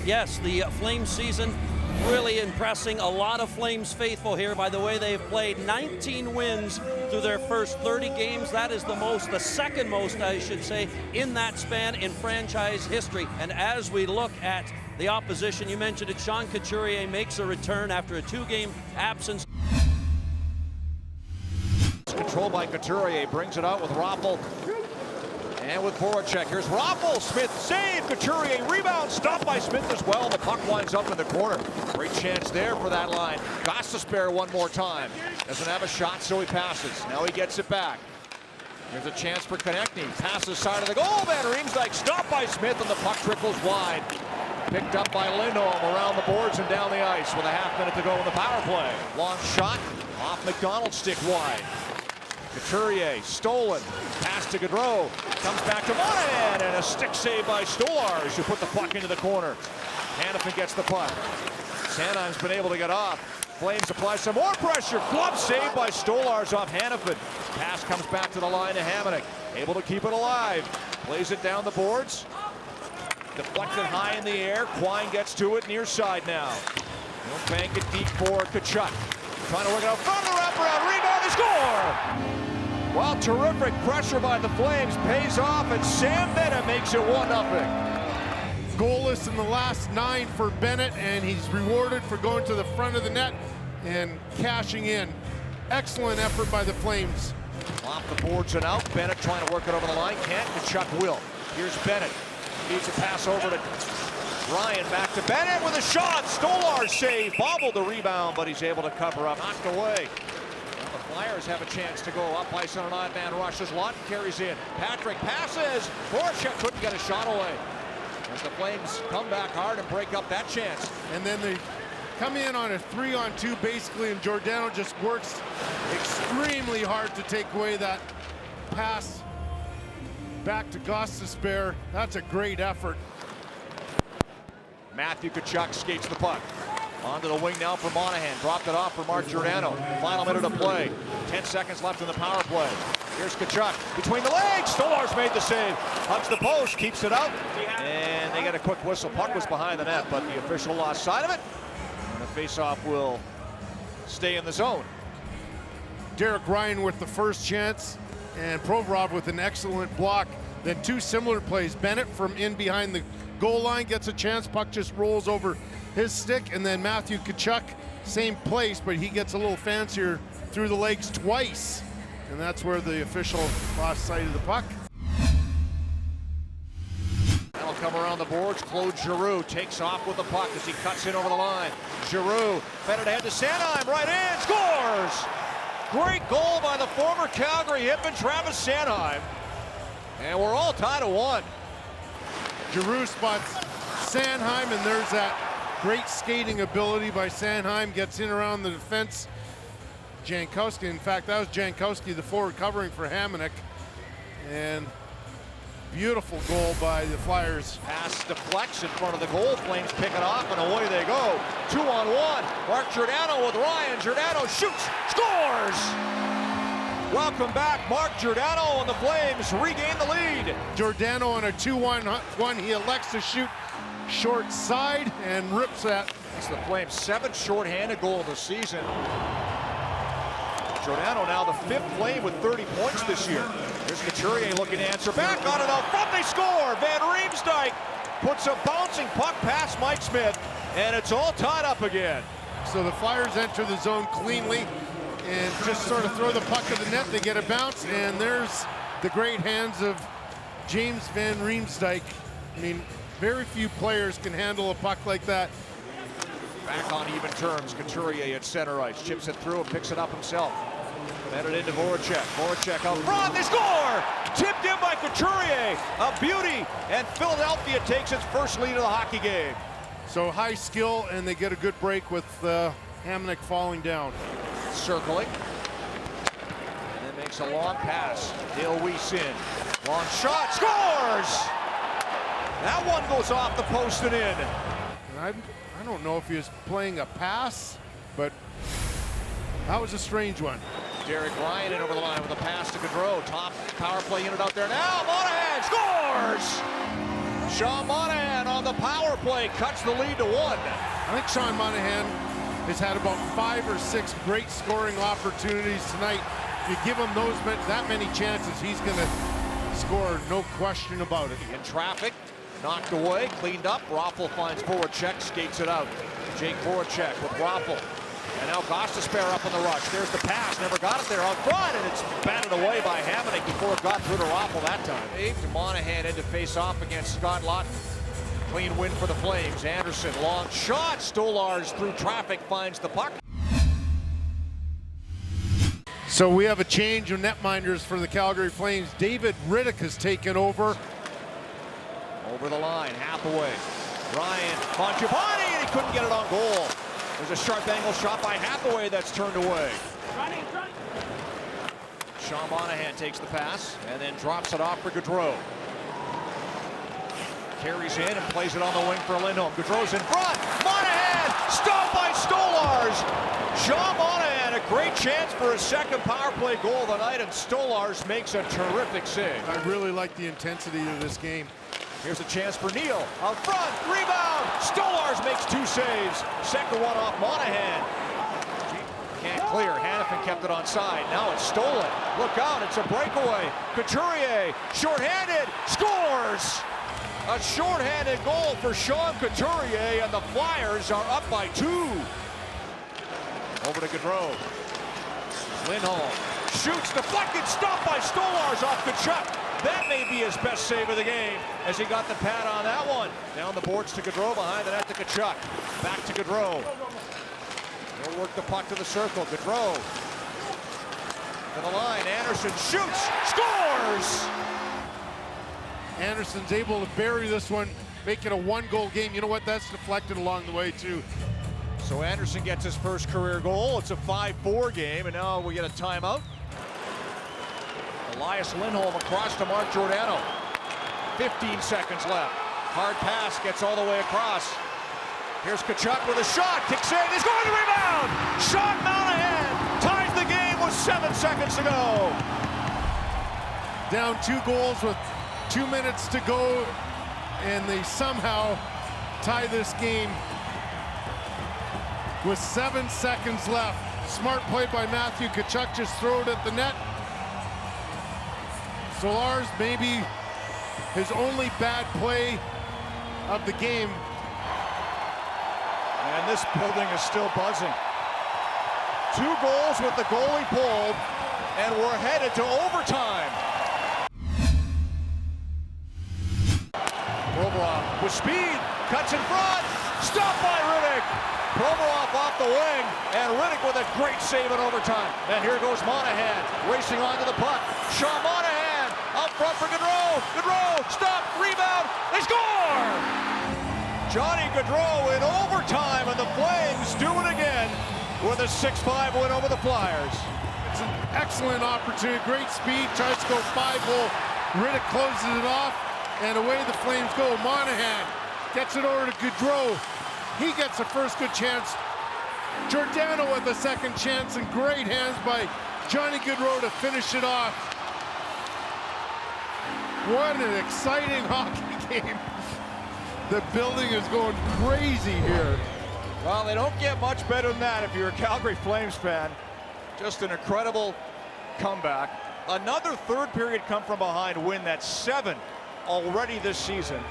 Yes, the Flames season really impressing a lot of Flames faithful here by the way they've played. 19 wins through their first 30 games. That is the second most, I should say, in that span in franchise history. And as we look at the opposition, you mentioned it, Sean Couturier makes a return after a 2-game absence. Controlled by Couturier, brings it out with Raffl. And with Voracek, here's Raffl. Smith save, Couturier rebound, stopped by Smith as well. The puck winds up in the corner. Great chance there for that line. Gostisbehere one more time. Doesn't have a shot, so he passes. Now he gets it back. Here's a chance for Konecny. Passes side of the goal. Van Riemsdyk stopped by Smith, and the puck trickles wide. Picked up by Lindholm around the boards and down the ice with a half minute to go in the power play. Long shot off McDonald's stick wide. Couturier, stolen, pass to Gaudreau, comes back to Monahan, and a stick save by Stolarz, who put the puck into the corner. Hanifin gets the puck. Sanheim's been able to get off. Flames apply some more pressure. Glove save by Stolarz off Hanifin. Pass comes back to the line to Hamonic, able to keep it alive. Plays it down the boards. Deflected high in the air. Quine gets to it near side now. He'll bank it deep for Tkachuk. Trying to work it out front of the wraparound. Rebound to score! Well, terrific pressure by the Flames pays off, and Sam Bennett makes it 1-0. Goalless in the last 9 for Bennett, and he's rewarded for going to the front of the net and cashing in. Excellent effort by the Flames. Off the boards and out. Bennett trying to work it over the line. Can't. Tkachuk will. Here's Bennett. Needs a pass over to Ryan. Back to Bennett with a shot. Stolarz save. Bobbled the rebound, but he's able to cover up. Knocked away. The Flyers have a chance to go up ice on an odd-man rush as Lawton carries in. Patrick passes. Voracek couldn't get a shot away. As the Flames come back hard and break up that chance. And then they come in on a 3-on-2 basically, and Giordano just works extremely hard to take away that pass back to Gostisbehere. That's a great effort. Matthew Tkachuk skates the puck. Onto the wing now for Monahan. Dropped it off for Mark Giordano. Final minute of play. 10 seconds left in the power play. Here's Tkachuk. Between the legs. Stolarz made the save. Hugs the post. Keeps it out. And they get a quick whistle. Puck was behind the net, but the official lost sight of it. And the faceoff will stay in the zone. Derek Ryan with the first chance, and Provorov with an excellent block. Then 2 similar plays. Bennett from in behind the goal line gets a chance. Puck just rolls over his stick, and then Matthew Tkachuk, same place, but he gets a little fancier through the legs twice, and that's where the official lost sight of the puck. That'll come around the boards. Claude Giroux takes off with the puck as he cuts in over the line. Giroux fed it ahead to Sanheim, right in, scores! Great goal by the former Calgary hitman Travis Sanheim, and we're all tied at 1. Giroux spots Sanheim, and there's that great skating ability by Sanheim, gets in around the defense. Jankowski, in fact, that was Jankowski, the forward covering for Hamonic. And beautiful goal by the Flyers. Pass deflects in front of the goal. Flames pick it off, and away they go. 2-on-1. Mark Giordano with Ryan. Giordano shoots, scores! Welcome back, Mark Giordano, and the Flames regain the lead. Giordano on a 2-1, he elects to shoot short side and rips that. It's the Flames' 7th shorthanded goal of the season. Giordano now the 5th Flame with 30 points this year. Here's Couturier looking to answer back on it out front. They score. Van Riemsdyk puts a bouncing puck past Mike Smith, and it's all tied up again. So the Flyers enter the zone cleanly and just sort of throw the puck at the net. They get a bounce, and there's the great hands of James Van Riemsdyk. I mean, very few players can handle a puck like that. Back on even terms, Couturier at center ice. Chips it through and picks it up himself. Fed it into Voracek. Voracek out front, they score! Tipped in by Couturier, a beauty, and Philadelphia takes its first lead of the hockey game. So high skill, and they get a good break with Hamonic falling down. Circling. And then makes a long pass. Dale Weiss in. Long shot, scores! That one goes off the post and in. And I don't know if he was playing a pass, but that was a strange one. Derek Ryan in over the line with a pass to Gaudreau. Top power play unit out there now. Monahan scores! Sean Monahan on the power play cuts the lead to 1. I think Sean Monahan has had about 5 or 6 great scoring opportunities tonight. If you give him that many chances, he's going to score, no question about it. In traffic, knocked away, cleaned up. Raffl finds Voracek, skates it out. Jake Voracek with Raffl. And now Gostisbehere up on the rush. There's the pass, never got it there out front, and it's batted away by Hamonic before it got through to Raffl that time. Dave to Monahan in to face off against Scott Laughton. Clean win for the Flames. Anderson, long shot. Stolarz through traffic finds the puck. So we have a change of netminders for the Calgary Flames. David Rittich has taken over. Over the line, Hathaway. Ryan Mangiapane, and he couldn't get it on goal. There's a sharp angle shot by Hathaway that's turned away. Sean Monahan takes the pass and then drops it off for Gaudreau. Carries in and plays it on the wing for Lindholm. Gaudreau's in front. Monahan stopped by Stolarz. Sean Monahan, a great chance for a second power play goal of the night, and Stolarz makes a terrific save. I really like the intensity of this game. Here's a chance for Neal. Out front, rebound. Stolarz makes 2 saves. Second one off Monahan. Can't clear. Hanifin kept it onside. Now it's stolen. Look out, it's a breakaway. Couturier, shorthanded, scores! A shorthanded goal for Sean Couturier, and the Flyers are up by 2. Over to Gaudreau. Lindholm shoots, deflected, stopped by Stolarz off Tkachuk. That may be his best save of the game as he got the pad on that one. Down the boards to Gaudreau, behind the net to Tkachuk. Back to Gaudreau. He'll work the puck to the circle. Gaudreau to the line. Anderson shoots, scores! Anderson's able to bury this one, make it a 1-goal game. You know what? That's deflected along the way, too. So Anderson gets his first career goal. It's a 5-4 game, and now we get a timeout. Elias Lindholm across to Mark Giordano. 15 seconds left. Hard pass gets all the way across. Here's Tkachuk with a shot. Kicks in. He's going to rebound. Sean Monahan ties the game with 7 seconds to go. Down 2 goals with 2 minutes to go, and they somehow tie this game with 7 seconds left. Smart play by Matthew Tkachuk, just throw it at the net. Stolarz maybe his only bad play of the game. And this building is still buzzing. 2 goals with the goalie pulled, and we're headed to overtime. Provorov with speed, cuts in front, stopped by Rittich. Provorov off the wing, and Rittich with a great save in overtime. And here goes Monahan, racing onto the puck. Sean Monahan up front for Gaudreau. Gaudreau, stop, rebound, they score! Johnny Gaudreau in overtime, and the Flames do it again with a 6-5 win over the Flyers. It's an excellent opportunity, great speed, tries to go 5-hole. Rittich closes it off, and away the Flames go. Monahan gets it over to Gaudreau. He gets the first good chance. Giordano with the second chance, and great hands by Johnny Gaudreau to finish it off. What an exciting hockey game. The building is going crazy here. Well, they don't get much better than that if you're a Calgary Flames fan. Just an incredible comeback. Another third period come from behind win. That's 7 already this season.